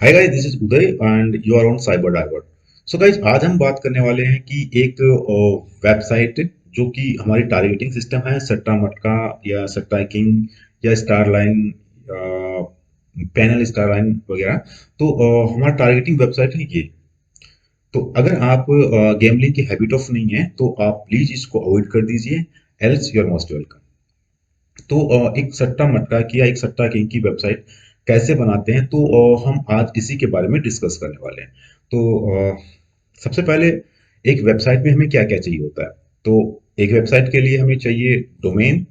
Hi guys, this is Uday and you are on cyber divert. So guys, आज हम बात करने वाले हैं कि एक वेबसाइट जो कि हमारी टारगेटिंग सिस्टम है, सट्टा मटका या सट्टा किंग या star line, panel star line वगैरह। तो हमारा टारगेटिंग वेबसाइट है ये। तो अगर आप गैम्बलिंग की हैबिट ऑफ नहीं है तो आप प्लीज इसको अवॉइड कर दीजिए, else you are most welcome. तो एक सट्टा मटका की या एक सट्टा किंग की वेबसाइट कैसे बनाते हैं, तो हम आज इसी के बारे में डिस्कस करने वाले हैं। तो सबसे पहले एक वेबसाइट में हमें क्या क्या चाहिए होता है। तो एक वेबसाइट के लिए हमें चाहिए डोमेन,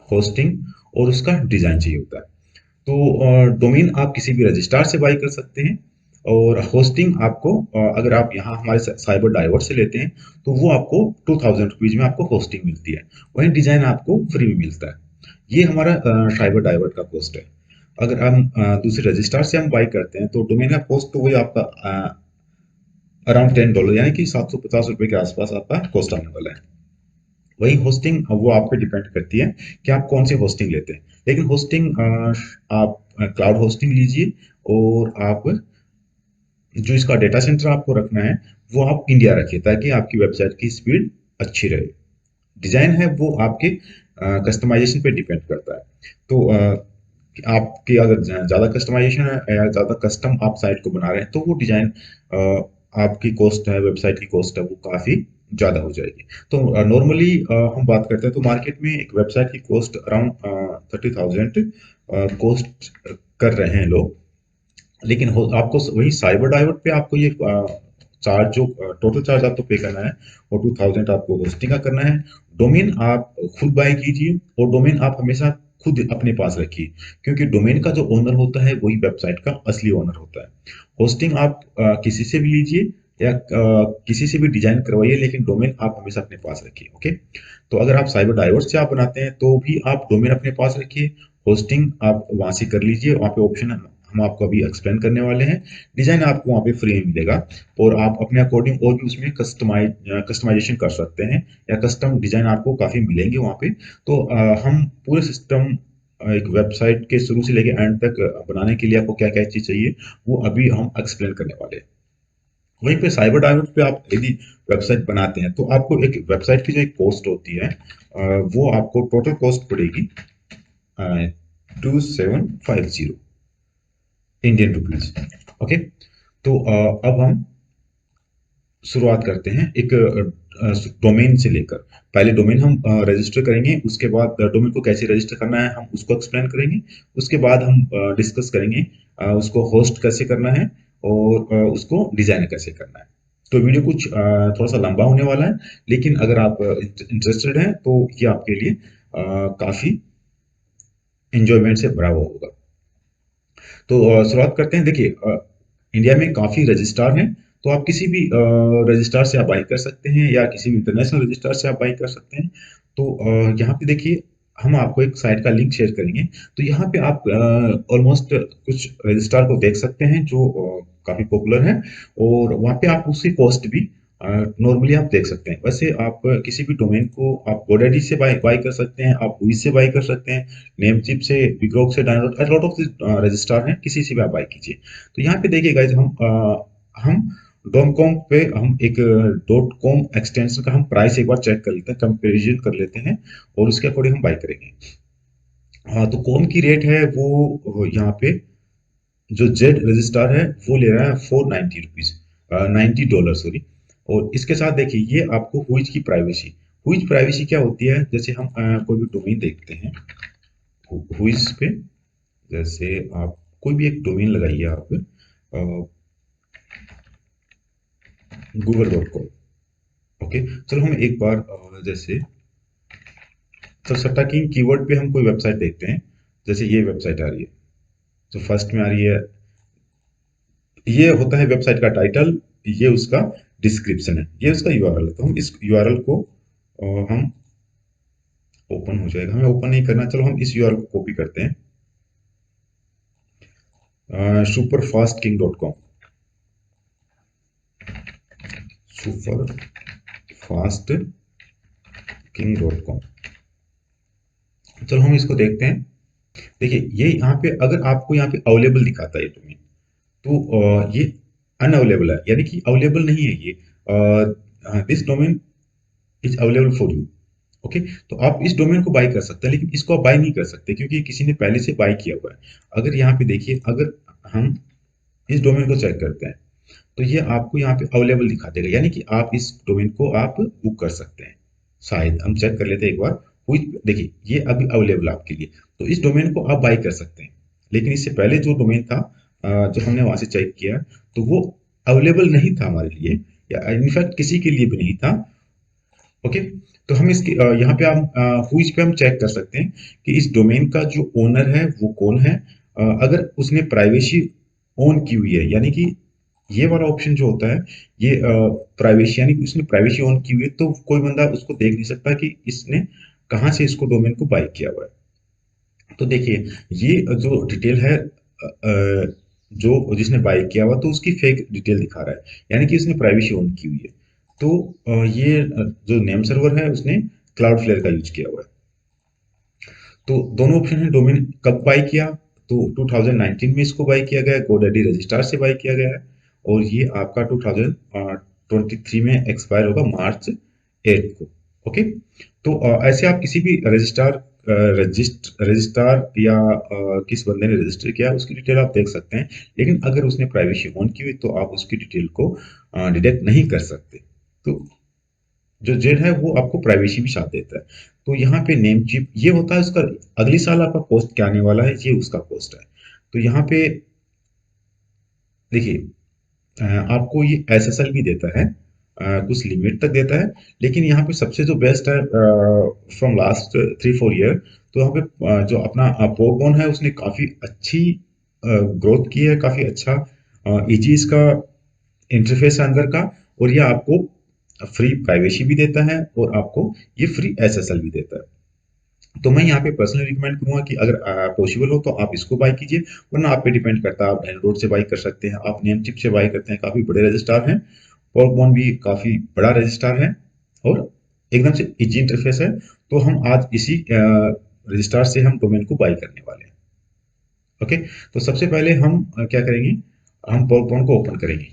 होस्टिंग और उसका डिजाइन चाहिए होता है। तो डोमेन आप किसी भी रजिस्ट्रार से बाई कर सकते हैं, और होस्टिंग आपको अगर आप यहाँ हमारे साइबर डाइवर्ट से लेते हैं तो वो आपको 2000 रुपीज में आपको होस्टिंग मिलती है। वहीं डिजाइन आपको फ्री में मिलता है। ये हमारा साइबर डाइवर्ट का कॉस्ट है। अगर हम दूसरे रजिस्ट्रार से हम बाई करते हैं तो डोमेन का कॉस्ट तो वही आपका अराउंड $10, यानी कि 750 रुपये के आसपास आपका कॉस्ट आने वाला है। वही होस्टिंग वो आप पे डिपेंड करती है कि आप कौन सी होस्टिंग लेते हैं। लेकिन होस्टिंग आप क्लाउड होस्टिंग लीजिए, और आप जो इसका डेटा सेंटर आपको रखना है वो आप इंडिया रखिए, ताकि आपकी वेबसाइट की स्पीड अच्छी रहे। डिजाइन है वो आपके कस्टमाइजेशन पे डिपेंड करता है। तो आपकी अगर ज़्यादा कस्टमाइजेशन है या ज़्यादा कस्टम आप साइट को बना रहे हैं तो वो डिजाइन आपकी कॉस्ट है, वेबसाइट की कॉस्ट है, वो काफ़ी ज़्यादा हो जाएगी। तो नॉर्मली हम बात करते हैं तो मार्केट में एक वेबसाइट की कॉस्ट अराउंड 30,000 कॉस्ट कर रहे हैं लोग। लेकिन आपको वही साइबर डाइवर्ट पे आपको ये चार्ज, जो टोटल चार्ज आपको पे करना है वो 2000 आपको होस्टिंग का करना है। डोमेन आप खुद बाय कीजिए, और डोमेन आप हमेशा खुद अपने पास रखिए, क्योंकि डोमेन का जो ओनर होता है वही वेबसाइट का असली ओनर होता है। होस्टिंग आप किसी से भी लीजिए या किसी से भी डिजाइन करवाइए, लेकिन डोमेन आप हमेशा अपने पास रखिए। ओके। तो अगर आप साइबर डाइवर्ट से आप बनाते हैं तो भी आप डोमेन अपने पास रखिए, होस्टिंग आप वहां से कर लीजिए। वहां पे ऑप्शन हम आपको अभी एक्सप्लेन करने वाले हैं। डिजाइन आपको वहाँ पे फ्री में मिलेगा, और आप अपने अकॉर्डिंग और भी उसमें कस्टमाइजेशन कर सकते हैं, या कस्टम डिजाइन आपको काफी मिलेंगे वहाँ पे। तो हम पूरे सिस्टम, एक वेबसाइट के शुरू से लेके एंड तक बनाने के लिए आपको क्या क्या चीज चाहिए वो अभी हम एक्सप्लेन करने वाले हैं। वहीं पे साइबर डायमंड पे आप यदि वेबसाइट बनाते हैं तो आपको एक वेबसाइट की जो एक कॉस्ट होती है, वो आपको टोटल कॉस्ट पड़ेगी 2750 इंडियन रुपीज। ओके। तो अब हम शुरुआत करते हैं एक डोमेन से लेकर। पहले डोमेन हम रजिस्टर करेंगे, उसके बाद डोमेन को कैसे रजिस्टर करना है हम उसको एक्सप्लेन करेंगे। उसके बाद हम डिस्कस करेंगे उसको होस्ट कैसे करना है, और उसको डिजाइन कैसे करना है। तो वीडियो कुछ थोड़ा सा लंबा होने वाला है, लेकिन अगर आप इंटरेस्टेड हैं तो ये आपके लिए काफी इंजॉयमेंट से भरा हुआ होगा। तो शुरुआत करते हैं। देखिए, इंडिया में काफ़ी रजिस्ट्रार हैं। तो आप किसी भी रजिस्ट्रार से आप बाई कर सकते हैं, या किसी भी इंटरनेशनल रजिस्ट्रार से आप बाई कर सकते हैं। तो यहाँ पे देखिए, हम आपको एक साइट का लिंक शेयर करेंगे। तो यहाँ पे आप ऑलमोस्ट कुछ रजिस्ट्रार को देख सकते हैं जो काफ़ी पॉपुलर हैं, और वहाँ पे आप उसकी कॉस्ट भी नॉर्मली आप देख सकते हैं। वैसे आप किसी भी डोमेन को आप गोडैडी से बाई बाई कर सकते हैं, आप हुई से बाई कर सकते हैं, नेमचिप से, बिग्रोक से, डाउनलोड लॉट ऑफ रजिस्ट्रार हैं, किसी से भी आप बाई कीजिए। तो यहाँ पे देखिए गाइज, हम डॉम कॉम पे हम एक डॉट कॉम एक्सटेंशन का हम प्राइस एक बार चेक कर लेते हैं, कंपेरिजन कर लेते हैं, और उसके अकॉर्डिंग हम बाई करेंगे। हाँ, तो कॉम की रेट है वो यहाँ पे जो जेड रजिस्ट्रार है वो ले रहा है 490 रुपीज, $90 सॉरी। और इसके साथ देखिए, ये आपको हुइज की प्राइवेसी। हुइज प्राइवेसी क्या होती है, जैसे हम कोई भी डोमेन देखते हैं हुइज पे, जैसे आप कोई भी एक डोमेन लगाइए आप, google.com। ओके। चलो हम एक बार जैसे तो सट्टा किंग कीवर्ड पे हम कोई वेबसाइट देखते हैं। जैसे ये वेबसाइट आ रही है, तो फर्स्ट में आ रही है, ये होता है वेबसाइट का टाइटल, ये उसका डिस्क्रिप्शन है, ये उसका यूआरएल है। तो हम इस यूआरएल को हम ओपन हो जाएगा, हमें ओपन नहीं करना। चलो हम इस यूआरएल को कॉपी करते हैं, superfastking.com। superfastking.com। चलो हम इसको देखते हैं। देखिए, ये यहाँ पे अगर आपको यहाँ पे अवेलेबल दिखाता है डोमेन, तो ये अनअवेलेबल है, यानी कि अवेलेबल नहीं है ये। This domain is available for you. Okay, तो आप इस डोमेन को बाय कर सकते हैं, लेकिन इसको आप बाय नहीं कर सकते क्योंकि किसी ने पहले से बाय किया हुआ है। अगर यहाँ पे देखिए, अगर हम इस डोमेन को चेक करते हैं तो ये आपको यहाँ पे अवेलेबल दिखा देगा, यानी कि आप इस डोमेन को आप बुक कर सकते हैं। शायद हम चेक कर लेते हैं एक बार। देखिए ये अभी अवेलेबल है आपके लिए, तो इस डोमेन को आप बाय कर सकते हैं। लेकिन इससे पहले जो डोमेन था, जो हमने वहां से चेक किया, तो वो अवेलेबल नहीं था हमारे लिए, या इनफैक्ट किसी के लिए भी नहीं था। ओके, तो हम इसके यहाँ पे हम हुइच पे हम चेक कर सकते हैं कि इस डोमेन का जो ओनर है वो कौन है। अगर उसने प्राइवेसी ऑन की हुई है, यानी कि ये वाला ऑप्शन जो होता है, ये प्राइवेसी, यानी कि उसने प्राइवेसी ऑन की हुई है, तो कोई बंदा उसको देख नहीं सकता कि इसने कहाँ से इसको डोमेन को बाय किया हुआ है। तो देखिए, ये जो डिटेल है, जो जिसने बाय किया हुआ, तो उसकी फेक डिटेल दिखा रहा है, यानी कि उसने प्राइवेसी ऑन की हुई है। तो ये जो नेम सर्वर है उसने क्लाउडफ्लेयर का यूज किया हुआ है। तो दोनों ऑप्शन है। डोमेन कब बाय किया, तो 2019 में इसको बाय किया गया है, गोडैडी रजिस्ट्रार से बाय किया गया है। और ये आपका 2023 में एक्सपायर होगा मार्च 8 को। ओके, तो ऐसे आप किसी भी रजिस्ट्रार या किस बंदे ने रजिस्टर किया उसकी डिटेल आप देख सकते हैं। लेकिन अगर उसने प्राइवेसी ऑन की हुई तो आप उसकी डिटेल को डिटेक्ट नहीं कर सकते। तो जो जेड है वो आपको प्राइवेसी भी साथ देता है। तो यहाँ पे नेम चिप ये होता है उसका, अगले साल आपका कॉस्ट क्या आने वाला है, ये उसका कॉस्ट है। तो यहाँ पे देखिए, आपको ये एसएसएल भी देता है, कुछ लिमिट तक देता है। लेकिन यहाँ पे सबसे जो बेस्ट है फ्रॉम लास्ट 3-4 ईयर, तो यहाँ पे जो अपना पोगोन है उसने काफी अच्छी ग्रोथ की है, काफी अच्छा इजी इसका इंटरफेस है अंदर का। और ये आपको फ्री प्राइवेसी भी देता है और आपको ये फ्री एसएसएल भी देता है। तो मैं यहाँ पे पर्सनली रिकमेंड करूंगा कि अगर पॉसिबल हो तो आप इसको बाय कीजिए, वरना आप पे डिपेंड करता है। आप एंड्रॉइड से बाय कर सकते हैं, आप नेमचिप से बाय करते हैं, काफी बड़े रजिस्ट्रार हैं। पॉकबॉन भी काफी बड़ा रजिस्ट्रार है और एकदम से इजी इंटरफेस है। तो हम आज इसी रजिस्ट्रार से हम डोमेन को बाय करने वाले हैं। ओके, तो सबसे पहले हम क्या करेंगे, हम पॉकबॉन को ओपन करेंगे।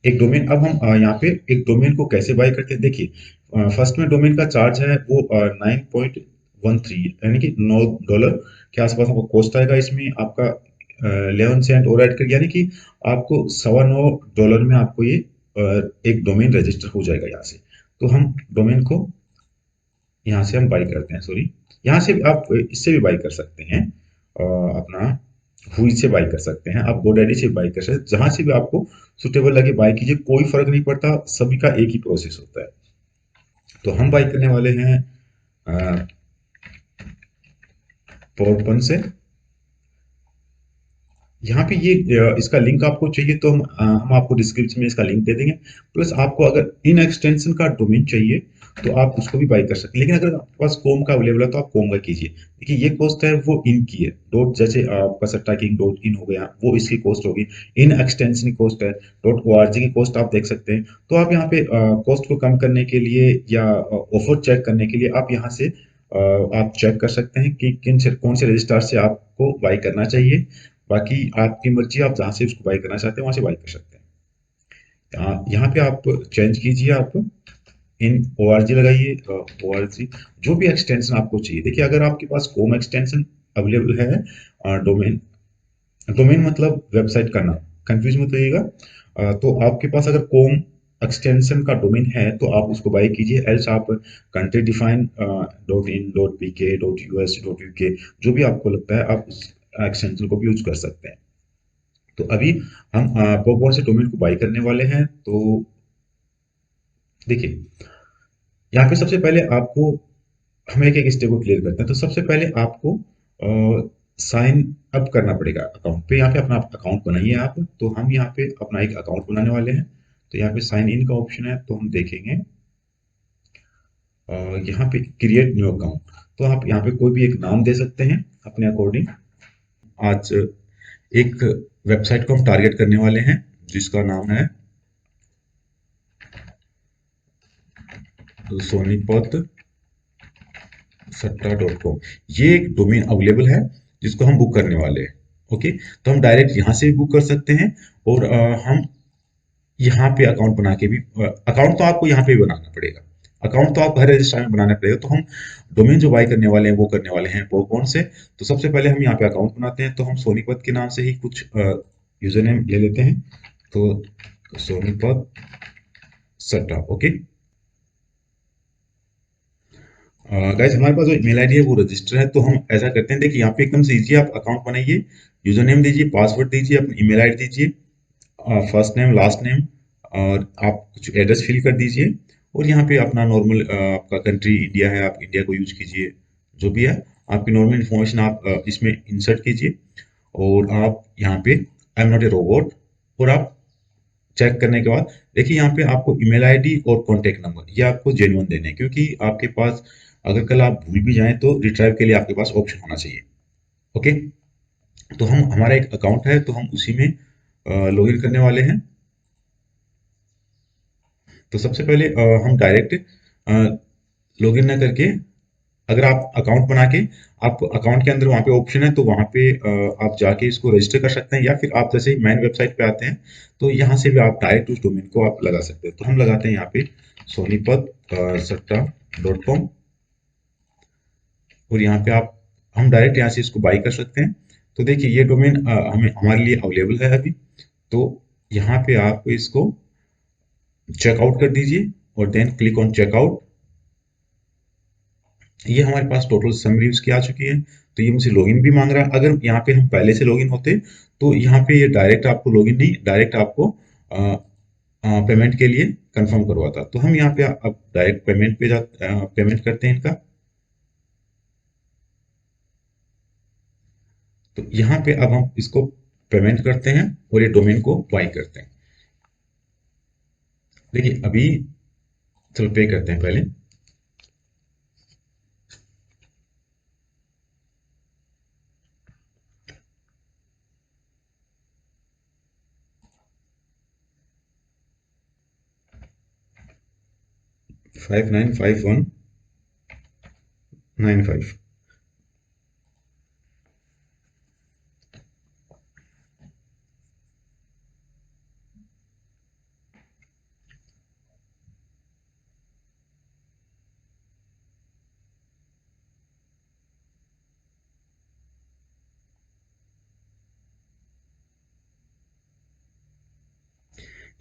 एक डोमेन, अब हम यहाँ पे एक डोमेन को कैसे बाय करते हैं, देखिए फर्स्ट में डोमेन का चार्ज है वो 9.13, यानी कि $9 के आसपास आपको कॉस्ट आएगा। इसमें आपका 11 सेंट और ऐड कर, यानी कि आपको $9.25 में आपको ये एक डोमेन रजिस्टर हो जाएगा यहाँ से। तो हम डोमेन को यहाँ से हम बाई करते हैं, सॉरी, यहाँ से भी आप इससे भी बाई कर सकते हैं, अपना हुई से बाई कर सकते हैं, आप गोडैडी से बाई कर सकते हैं, जहां से भी आपको सुटेबल लगे बाई कीजिए, कोई फर्क नहीं पड़ता, सभी का एक ही प्रोसेस होता है। तो हम बाई करने वाले हैं पोर्टपन से। यहाँ पे ये इसका लिंक आपको चाहिए तो हम आपको डिस्क्रिप्शन में इसका लिंक दे देंगे। प्लस आपको अगर इन एक्सटेंशन का डोमेन चाहिए तो आप उसको भी बाई कर सकते हैं, लेकिन अगर आपके पास कॉम का अवेलेबल है तो आप कॉम का कीजिए। देखिए ये कॉस्ट है वो इन की है, डॉट जैसे आपका सट्टा किंग डॉट इन हो गया, वो इसकी कॉस्ट होगी। इन एक्सटेंशन की कॉस्ट है, डॉट ORG की कॉस्ट आप देख सकते हैं। तो आप यहाँ पे कॉस्ट को कम करने के लिए या ऑफर चेक करने के लिए आप यहाँ से आप चेक कर सकते हैं कि कौन से रजिस्ट्रार से आपको बाई करना चाहिए। बाकी आपकी मर्जी, आप जहाँ से उसको बाई करना चाहते हैं वहां से बाई कर सकते हैं। यहाँ पे आप चेंज कीजिए, आप इन ORG लगाइए, ORG जो भी एक्सटेंशन आपको चाहिए। देखिए अगर आपके पास कोम एक्सटेंशन अवेलेबल है, डोमेन, डोमेन मतलब वेबसाइट का नाम, कंफ्यूज मत होइएगा। तो आपके पास अगर कोम एक्सटेंशन का डोमेन है तो आप उसको बाई कीजिए, एल्स आप country define .in .pk .us .uk जो भी आपको लगता है आप उस एक्सटेंशन को भी यूज कर सकते हैं। तो अभी हम पॉपकॉर्न से डोमेन को बाई करने वाले हैं। तो देखिए यहाँ पे सबसे पहले आपको, हम एक एक स्टेप को क्लियर करते हैं। तो सबसे पहले आपको साइन अप करना पड़ेगा अकाउंट पे। यहाँ पे अपना अकाउंट बनाइए आप। तो हम यहाँ पे अपना एक अकाउंट बनाने वाले हैं। तो यहाँ पे साइन इन का ऑप्शन है, तो हम देखेंगे यहाँ पे क्रिएट न्यू अकाउंट। तो आप यहाँ पे कोई भी एक नाम दे सकते हैं अपने अकॉर्डिंग। आज एक वेबसाइट को हम टारगेट करने वाले हैं जिसका नाम है सोनीपत सट्टा .com। ये एक डोमेन अवेलेबल है जिसको हम बुक करने वाले हैं। ओके, तो हम डायरेक्ट यहाँ से भी बुक कर सकते हैं, और हम यहाँ पे अकाउंट बना के भी, अकाउंट तो आपको यहाँ पे भी बनाना पड़ेगा, अकाउंट तो आपको हर रजिस्टर में बनाना पड़ेगा। तो हम डोमेन जो बाय करने वाले हैं वो करने वाले हैं वो कौन से, तो सबसे पहले हम यहाँ पे अकाउंट बनाते हैं, तो हम सोनीपत के नाम से ही कुछ यूजर नेम ले लेते हैं, तो सोनीपत सट्टा। ओके गाइस, हमारे पास जो ईमेल आईडी है वो रजिस्टर है, तो हम ऐसा करते हैं, देखिए यहाँ पे एकदम से इजी, आप अकाउंट बनाइए, यूजर नेम दीजिए, पासवर्ड दीजिए, अपनी ईमेल आईडी दीजिए, फर्स्ट नेम लास्ट नेम, और आप कुछ एड्रेस फिल कर दीजिए, और यहाँ पे अपना नॉर्मल, आपका कंट्री इंडिया है, आप इंडिया को यूज कीजिए, जो भी है आपकी नॉर्मल इन्फॉर्मेशन आप इसमें इंसर्ट कीजिए, और आप यहाँ पे I am not a robot, और आप चेक करने के बाद देखिए यहाँ पे आपको ईमेल आईडी और कॉन्टैक्ट नंबर ये आपको जेन्युइन देने हैं, क्योंकि आपके पास अगर कल आप भूल भी जाएं तो रिट्राइव के लिए आपके पास ऑप्शन होना चाहिए। ओके, तो हम, हमारा एक अकाउंट है तो हम उसी में लॉगिन करने वाले हैं। तो सबसे पहले हम डायरेक्ट लॉगिन ना करके, अगर आप अकाउंट बना के, आप अकाउंट के अंदर वहाँ पे ऑप्शन है तो वहाँ पे आप जाके इसको रजिस्टर कर सकते हैं, या फिर आप जैसे ही मेन वेबसाइट पे आते हैं तो यहाँ से भी आप डायरेक्ट उस डोमेन को आप लगा सकते हैं। तो हम लगाते हैं यहाँ पे सोनीपत सट्टा .com, और यहाँ पे आप, हम डायरेक्ट यहाँ से इसको बाई कर सकते हैं। तो देखिए ये डोमेन हमें, हमारे लिए अवेलेबल है अभी, तो यहाँ पे आप इसको चेकआउट कर दीजिए, और देन क्लिक ऑन चेकआउट। ये हमारे पास टोटल समरी उसकी आ चुकी है, तो ये मुझे लॉगिन भी मांग रहा है। अगर यहाँ पे हम पहले से लॉगिन होते तो यहाँ पे ये डायरेक्ट आपको लॉगिन नहीं, डायरेक्ट आपको पेमेंट के लिए कंफर्म करवाता। तो हम यहाँ पे अब डायरेक्ट पेमेंट पे पेमेंट करते हैं इनका। तो यहाँ पे अब हम इसको पेमेंट करते हैं और ये डोमेन को बाई करते हैं। देखिए अभी, चलो पे करते हैं पहले। 595195।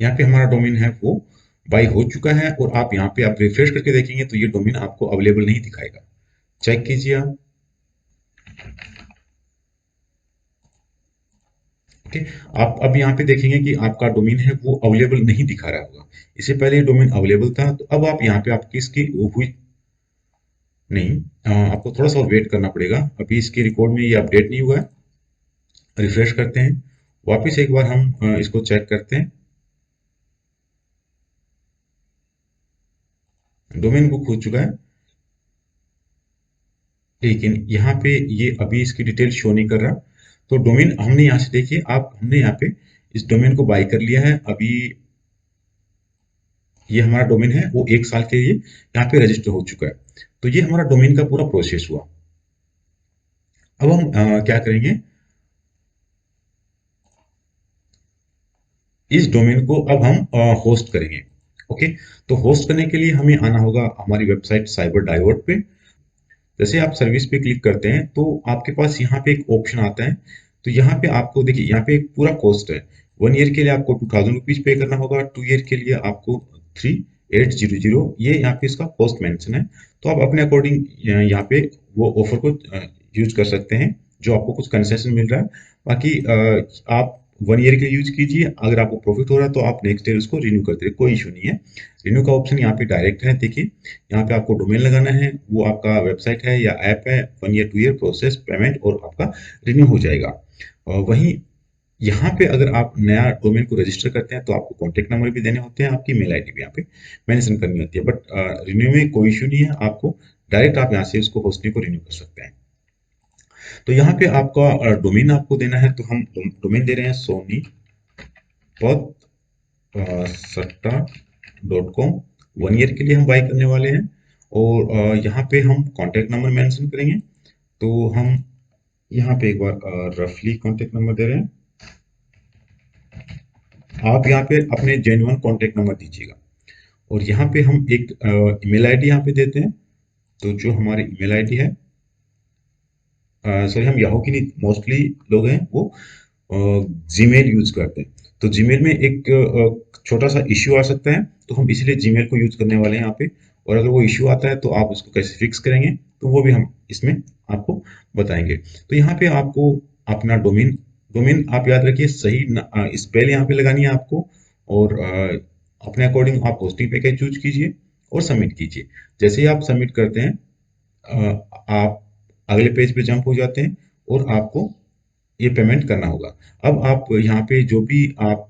यहाँ पे हमारा डोमेन है वो बाई हो चुका है, और आप यहाँ पे आप रिफ्रेश करके देखेंगे तो ये डोमेन आपको अवेलेबल नहीं दिखाएगा। चेक कीजिए आप। ओके, आप अब यहाँ पे देखेंगे कि आपका डोमेन है वो अवेलेबल नहीं दिखा रहा होगा। इससे पहले ये डोमेन अवेलेबल था, तो अब आप यहाँ पे आपकी इसकी वो हुई नहीं, आपको थोड़ा सा और वेट करना पड़ेगा, अभी इसके रिकॉर्ड में ये अपडेट नहीं हुआ है। रिफ्रेश करते हैं, वापस एक बार हम इसको चेक करते हैं। डोमेन बुक हो चुका है, लेकिन यहाँ पे ये अभी इसकी डिटेल शो नहीं कर रहा। तो डोमेन हमने यहाँ से, देखिए आप, हमने यहाँ पे इस डोमेन को बाय कर लिया है अभी। ये हमारा डोमेन है वो 1 साल के लिए यहाँ पे रजिस्टर हो चुका है। तो ये हमारा डोमेन का पूरा प्रोसेस हुआ। अब हम क्या करेंगे, इस डोमेन को अब हम होस्ट करेंगे। ओके, तो होस्ट करने के लिए हमें आना होगा हमारी वेबसाइट साइबर डाइवर्ट पे। जैसे आप सर्विस पे क्लिक करते हैं तो आपके पास यहाँ पे एक ऑप्शन आता है। तो यहाँ पे आपको देखिए, यहाँ पे एक पूरा कॉस्ट है। 1 ईयर के लिए आपको 2000 रुपीज पे करना होगा, 2 ईयर के लिए आपको 3800, ये यहाँ पे इसका कॉस्ट मेंशन है। तो आप अपने अकॉर्डिंग यहाँ पे वो ऑफर को यूज कर सकते हैं, जो आपको कुछ कंसेशन मिल रहा है। बाकी आप 1 ईयर के लिए यूज कीजिए, अगर आपको प्रॉफिट हो रहा है तो आप नेक्स्ट ईयर उसको रिन्यू करते रहिए, कोई इशू नहीं है। रिन्यू का ऑप्शन यहाँ पे डायरेक्ट है, देखिए यहाँ पे आपको डोमेन लगाना है, वो आपका वेबसाइट है या ऐप है, 1 ईयर 2 ईयर प्रोसेस पेमेंट और आपका रिन्यू हो जाएगा। और वहीं यहाँ पे अगर आप नया डोमेन को रजिस्टर करते हैं तो आपको कॉन्टेक्ट नंबर भी देने होते हैं, आपकी मेल आईडी भी यहाँ पे मेंशन करनी होती है, बट रिन्यू में कोई इशू नहीं है, आपको डायरेक्ट आप यहाँ से उसको होस्टिंग को रिन्यू कर सकते हैं। तो यहाँ पे आपका डोमेन आपको देना है, तो हम डोमेन दे रहे हैं सोनीपत सट्टा .com। 1 ईयर के लिए हम बाई करने वाले हैं, और यहाँ पे हम कॉन्टेक्ट नंबर मेंशन करेंगे। तो हम यहाँ पे एक बार रफली कॉन्टेक्ट नंबर दे रहे हैं। आप यहाँ पे अपने जेन्युइन कॉन्टेक्ट नंबर दीजिएगा और यहाँ पे हम एक ईमेल आईडी यहाँ पे देते हैं। तो जो हमारी ईमेल आईडी है, सॉरी, हम याहू की नहीं, मोस्टली लोग हैं वो जीमेल यूज करते हैं। तो जीमेल में एक छोटा सा इश्यू आ सकता है, तो हम इसीलिए जीमेल को यूज करने वाले हैं यहाँ पे। और अगर वो इश्यू आता है तो आप उसको कैसे फिक्स करेंगे, तो वो भी हम इसमें आपको बताएंगे। तो यहाँ पे आपको अपना डोमेन डोमेन आप याद रखिए, सही स्पेल यहाँ पे लगानी है आपको। और अपने अकॉर्डिंग आप होस्टिंग पैकेज चूज कीजिए और सबमिट कीजिए। जैसे ही आप सबमिट करते हैं, आप अगले पेज पे जंप हो जाते हैं और आपको ये पेमेंट करना होगा। अब आप यहाँ पे जो भी आप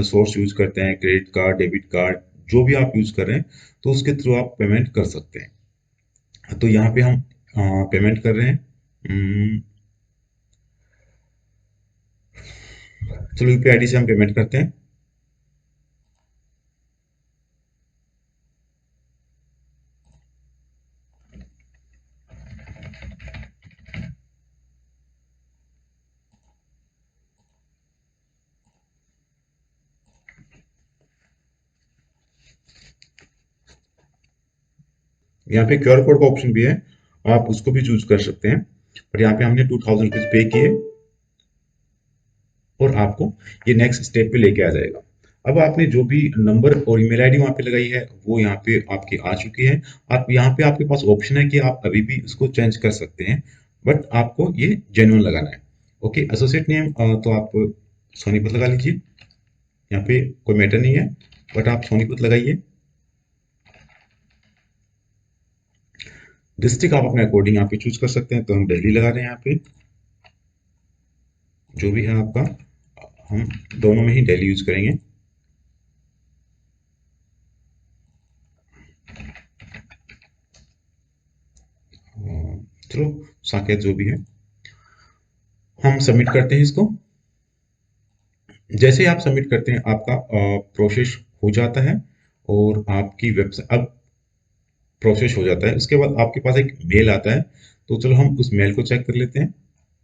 सोर्स यूज करते हैं, क्रेडिट कार्ड, डेबिट कार्ड, जो भी आप यूज कर रहे हैं, तो उसके थ्रू आप पेमेंट कर सकते हैं। तो यहाँ पे हम पेमेंट कर रहे हैं। चलो यूपीआई आईडी से हम पेमेंट करते हैं। यहाँ पे क्यूआर कोड का ऑप्शन भी है, आप उसको भी चूज कर सकते हैं। पर यहाँ पे हमने 2000 रुपीज पे किए और आपको ये नेक्स्ट स्टेप पे लेके आ जाएगा। अब आपने जो भी नंबर और ईमेल आईडी वहाँ पे लगाई है, वो यहाँ पे आपकी आ चुकी है। आप यहाँ पे आपके पास ऑप्शन है कि आप अभी भी इसको चेंज कर सकते हैं, बट आपको ये जेन्युइन लगाना है। ओके, एसोसिएट नेम तो आप सोनीपत लगा लीजिए। यहाँ पे कोई मैटर नहीं है, बट आप सोनीपत लगाइए। डिस्ट्रिक्ट आप अपने अकॉर्डिंग यहाँ पे चूज कर सकते हैं, तो हम दिल्ली लगा रहे हैं यहाँ पे। जो भी है आपका, हम दोनों में ही दिल्ली यूज करेंगे। चलो, साकेत जो भी है, हम सबमिट करते हैं इसको। जैसे ही आप सबमिट करते हैं, आपका प्रोसेस हो जाता है और आपकी वेबसाइट अब प्रोसेस हो जाता है। उसके बाद आपके पास एक मेल आता है। तो चलो हम उस मेल को चेक कर लेते हैं।